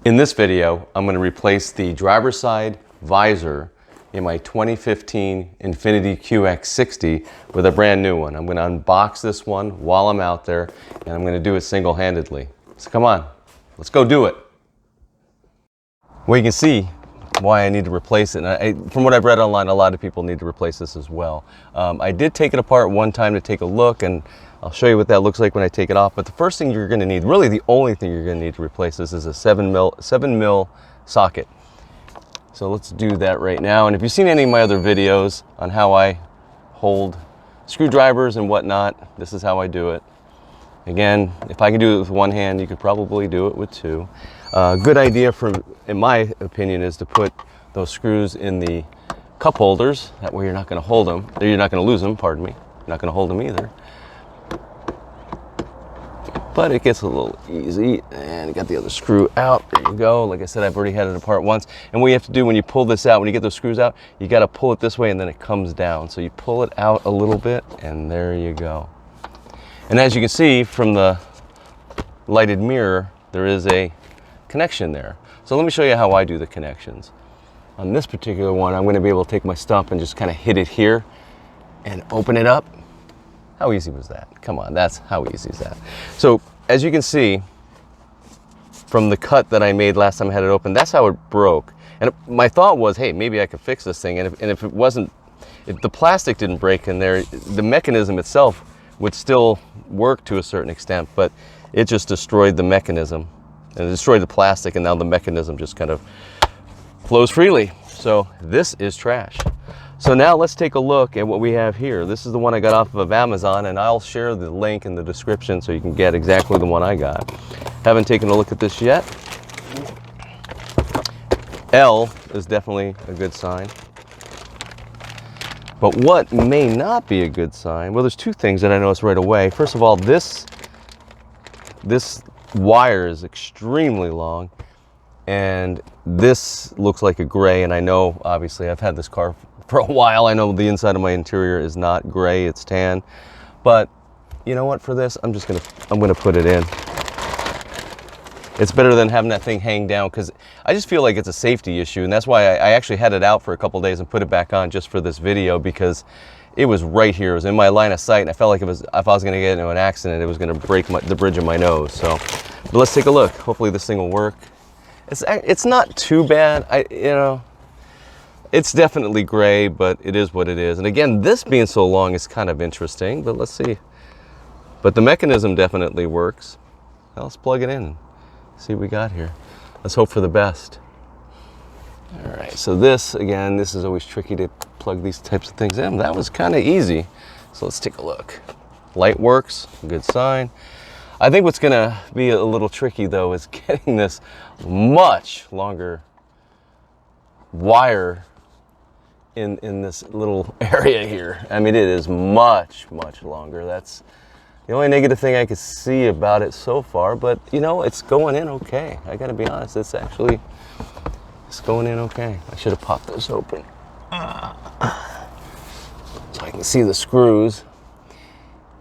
In this video, I'm going to replace the driver's side visor in my 2015 Infiniti QX60 with a brand new one. I'm going to unbox this one while I'm out there, and I'm going to do it single-handedly. So come on, let's go do it. Well, you can see why I need to replace it. And from what I've read online, a lot of people need to replace this as well. I did take it apart one time to take a look, and I'll show you what that looks like when I take it off. But the first thing you're going to need, really the only thing you're going to need to replace this, is a 7 mil socket. So let's do that right now. And if you've seen any of my other videos on how I hold screwdrivers and whatnot, this is how I do it. Again, if I can do it with one hand, you could probably do it with two. Good idea, in my opinion, is to put those screws in the cup holders. That way you're not going to hold them. You're not going to lose them, pardon me. You're not going to hold them either. But it gets a little easy, and you got the other screw out. There you go. Like I said, I've already had it apart once. And what you have to do when you pull this out, when you get those screws out, you got to pull it this way and then it comes down. So you pull it out a little bit, and there you go. And as you can see from the lighted mirror, there is a connection there. So let me show you how I do the connections. On this particular one, I'm going to be able to take my stump and just kind of hit it here and open it up. How easy was that? Come on, that's how easy is that? So as you can see from the cut that I made last time I had it open, that's how it broke. And my thought was, hey, maybe I could fix this thing. And if it wasn't, if the plastic didn't break in there, the mechanism itself would still work to a certain extent, but it just destroyed the mechanism and it destroyed the plastic, and now the mechanism just kind of flows freely. So this is trash. So now let's take a look at what we have here. This is the one I got off of Amazon, and I'll share the link in the description so you can get exactly the one I got. Haven't taken a look at this yet. L is definitely a good sign. But what may not be a good sign, well, there's two things that I noticed right away. First of all, this wire is extremely long, and this looks like a gray, and I know, obviously, I've had this car for a while. I know the inside of my interior is not gray, it's tan. But you know what, for this, I'm gonna put it in. It's better than having that thing hang down, because I just feel like it's a safety issue, and that's why I actually had it out for a couple days and put it back on just for this video, because it was right here. It was in my line of sight, and I felt like if I was gonna get into an accident, it was gonna break the bridge of my nose. So, but let's take a look. Hopefully this thing will work. It's not too bad. It's definitely gray, but it is what it is. And again, this being so long is kind of interesting, but let's see. But the mechanism definitely works. Now let's plug it in and see what we got here. Let's hope for the best. All right, so this is always tricky to plug these types of things in. That was kind of easy. So let's take a look. Light works, good sign. I think what's gonna be a little tricky though is getting this much longer wire in this little area here. I mean, it is much, much longer. That's the only negative thing I could see about it so far, but you know, it's going in okay. I gotta be honest, it's going in okay. I should have popped this open so I can see the screws.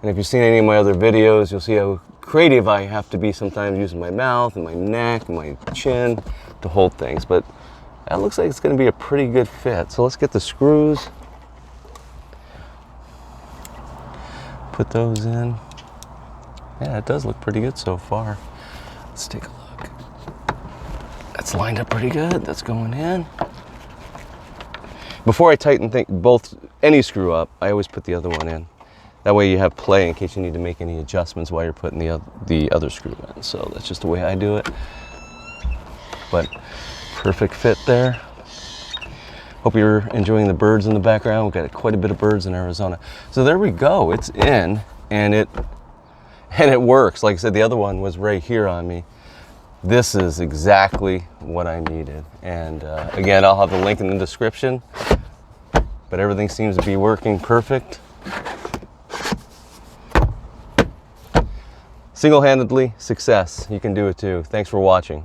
And if you've seen any of my other videos, you'll see how creative I have to be sometimes, using my mouth and my neck and my chin to hold things. But that looks like it's going to be a pretty good fit. So let's get the screws, put those in. Yeah, it does look pretty good so far. Let's take a look. That's lined up pretty good. That's going in. Before I tighten any screw up, I always put the other one in. That way you have play in case you need to make any adjustments while you're putting the other screw in. So that's just the way I do it. But perfect fit there. Hope you're enjoying the birds in the background. We've got quite a bit of birds in Arizona. So there we go. It's in, and it works. Like I said, the other one was right here on me. This is exactly what I needed. And again, I'll have the link in the description. But everything seems to be working perfect. Single-handedly, success. You can do it too. Thanks for watching.